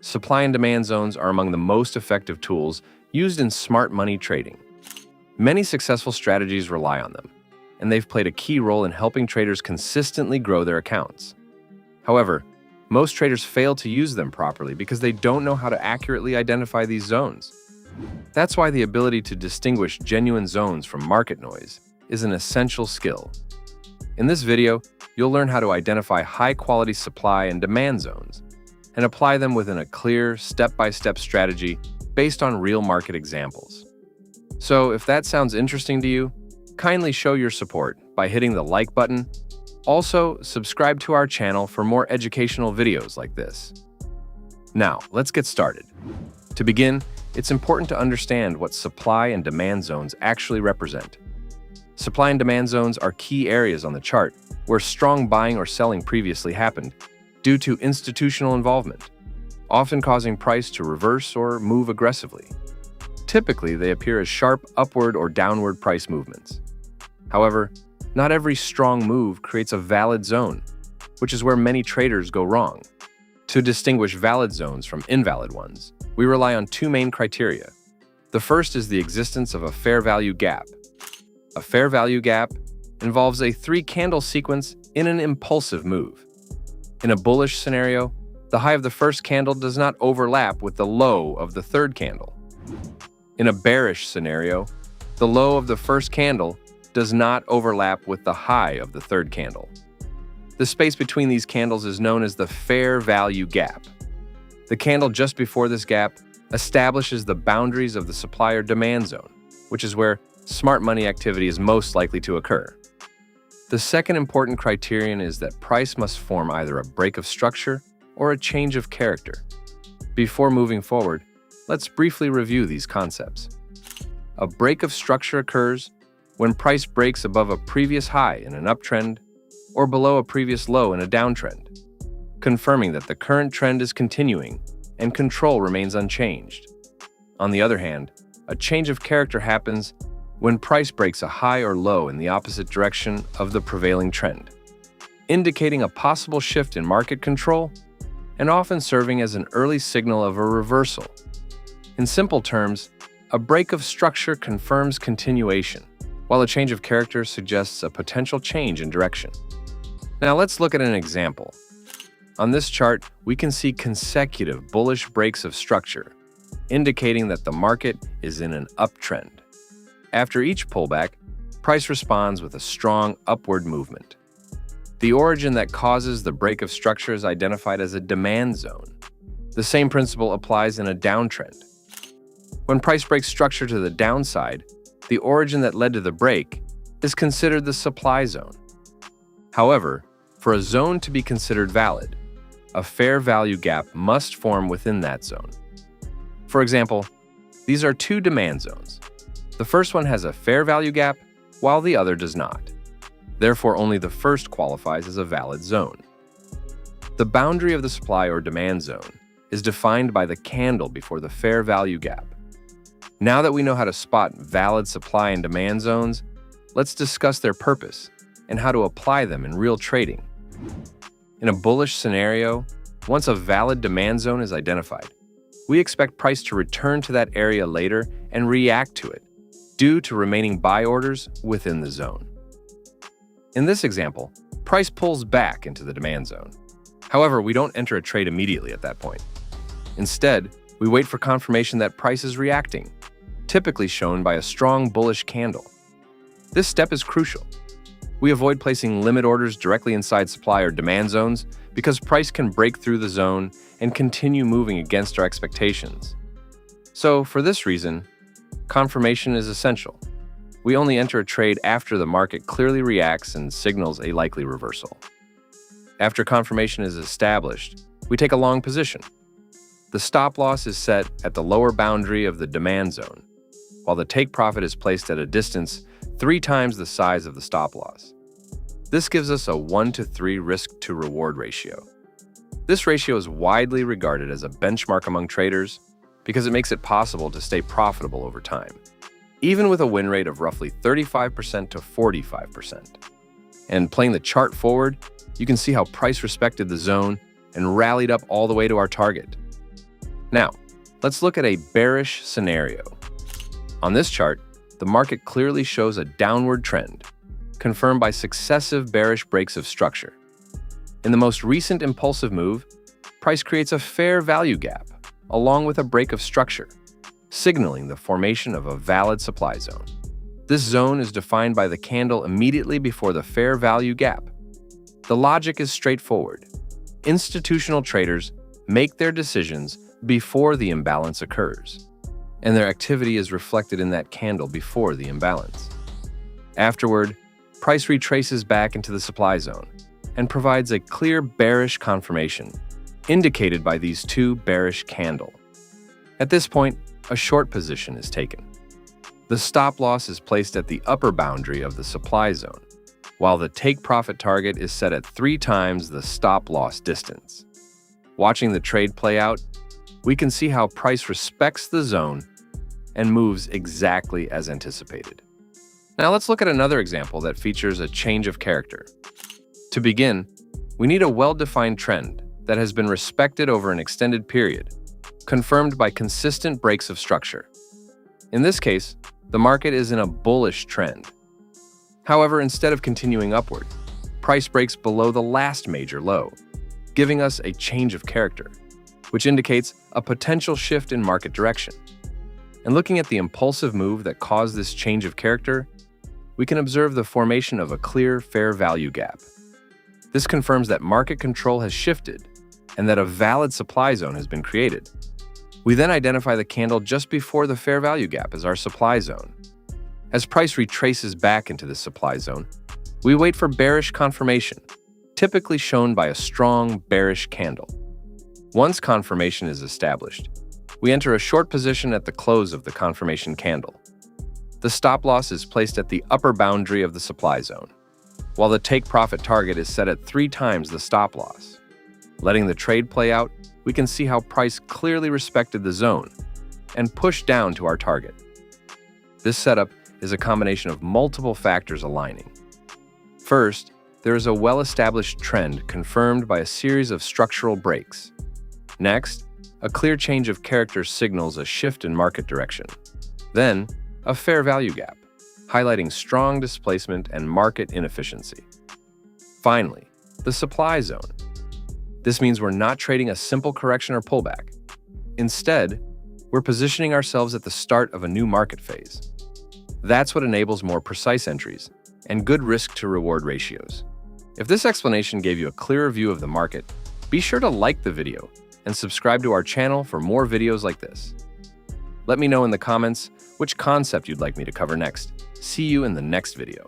Supply and demand zones are among the most effective tools used in smart money trading. Many successful strategies rely on them, and they've played a key role in helping traders consistently grow their accounts. However, most traders fail to use them properly because they don't know how to accurately identify these zones. That's why the ability to distinguish genuine zones from market noise is an essential skill. In this video, you'll learn how to identify high-quality supply and demand zones and apply them within a clear, step-by-step strategy based on real market examples. So, if that sounds interesting to you, kindly show your support by hitting the like button. Also, subscribe to our channel for more educational videos like this. Now, let's get started. To begin, it's important to understand what supply and demand zones actually represent. Supply and demand zones are key areas on the chart where strong buying or selling previously happened due to institutional involvement, often causing price to reverse or move aggressively. Typically, they appear as sharp upward or downward price movements. However, not every strong move creates a valid zone, which is where many traders go wrong. To distinguish valid zones from invalid ones, we rely on two main criteria. The first is the existence of a fair value gap. A fair value gap involves a three-candle sequence in an impulsive move. In a bullish scenario, the high of the first candle does not overlap with the low of the third candle. In a bearish scenario, the low of the first candle does not overlap with the high of the third candle. The space between these candles is known as the fair value gap. The candle just before this gap establishes the boundaries of the supply or demand zone, which is where smart money activity is most likely to occur. The second important criterion is that price must form either a break of structure or a change of character. Before moving forward, let's briefly review these concepts. A break of structure occurs when price breaks above a previous high in an uptrend or below a previous low in a downtrend, confirming that the current trend is continuing and control remains unchanged. On the other hand, a change of character happens when price breaks a high or low in the opposite direction of the prevailing trend, indicating a possible shift in market control and often serving as an early signal of a reversal. In simple terms, a break of structure confirms continuation, while a change of character suggests a potential change in direction. Now let's look at an example. On this chart, we can see consecutive bullish breaks of structure, indicating that the market is in an uptrend. After each pullback, price responds with a strong upward movement. The origin that causes the break of structure is identified as a demand zone. The same principle applies in a downtrend. When price breaks structure to the downside, the origin that led to the break is considered the supply zone. However, for a zone to be considered valid, a fair value gap must form within that zone. For example, these are two demand zones. The first one has a fair value gap, while the other does not. Therefore, only the first qualifies as a valid zone. The boundary of the supply or demand zone is defined by the candle before the fair value gap. Now that we know how to spot valid supply and demand zones, let's discuss their purpose and how to apply them in real trading. In a bullish scenario, once a valid demand zone is identified, we expect price to return to that area later and react to it, due to remaining buy orders within the zone. In this example, price pulls back into the demand zone. However, we don't enter a trade immediately at that point. Instead, we wait for confirmation that price is reacting, typically shown by a strong bullish candle. This step is crucial. We avoid placing limit orders directly inside supply or demand zones because price can break through the zone and continue moving against our expectations. So, for this reason, confirmation is essential. We only enter a trade after the market clearly reacts and signals a likely reversal. After confirmation is established, we take a long position. The stop loss is set at the lower boundary of the demand zone, while the take profit is placed at a distance 3 times the size of the stop loss. This gives us a 1-to-3 risk-to-reward ratio. This ratio is widely regarded as a benchmark among traders because it makes it possible to stay profitable over time, even with a win rate of roughly 35% to 45%. And playing the chart forward, you can see how price respected the zone and rallied up all the way to our target. Now, let's look at a bearish scenario. On this chart, the market clearly shows a downward trend, confirmed by successive bearish breaks of structure. In the most recent impulsive move, price creates a fair value gap, along with a break of structure, signaling the formation of a valid supply zone. This zone is defined by the candle immediately before the fair value gap. The logic is straightforward. Institutional traders make their decisions before the imbalance occurs, and their activity is reflected in that candle before the imbalance. Afterward, price retraces back into the supply zone and provides a clear bearish confirmation, indicated by these two bearish candles. At this point, a short position is taken. The stop loss is placed at the upper boundary of the supply zone, while the take profit target is set at 3 times the stop loss distance. Watching the trade play out, we can see how price respects the zone and moves exactly as anticipated. Now let's look at another example that features a change of character. To begin, we need a well-defined trend that has been respected over an extended period, confirmed by consistent breaks of structure. In this case, the market is in a bullish trend. However, instead of continuing upward, price breaks below the last major low, giving us a change of character, which indicates a potential shift in market direction. And looking at the impulsive move that caused this change of character, we can observe the formation of a clear fair value gap. This confirms that market control has shifted and that a valid supply zone has been created. We then identify the candle just before the fair value gap as our supply zone. As price retraces back into the supply zone, we wait for bearish confirmation, typically shown by a strong bearish candle. Once confirmation is established, we enter a short position at the close of the confirmation candle. The stop loss is placed at the upper boundary of the supply zone, while the take profit target is set at 3 times the stop loss. Letting the trade play out, we can see how price clearly respected the zone and pushed down to our target. This setup is a combination of multiple factors aligning. First, there is a well-established trend confirmed by a series of structural breaks. Next, a clear change of character signals a shift in market direction. Then, a fair value gap, highlighting strong displacement and market inefficiency. Finally, the supply zone. This means we're not trading a simple correction or pullback. Instead, we're positioning ourselves at the start of a new market phase. That's what enables more precise entries and good risk-to-reward ratios. If this explanation gave you a clearer view of the market, be sure to like the video and subscribe to our channel for more videos like this. Let me know in the comments which concept you'd like me to cover next. See you in the next video.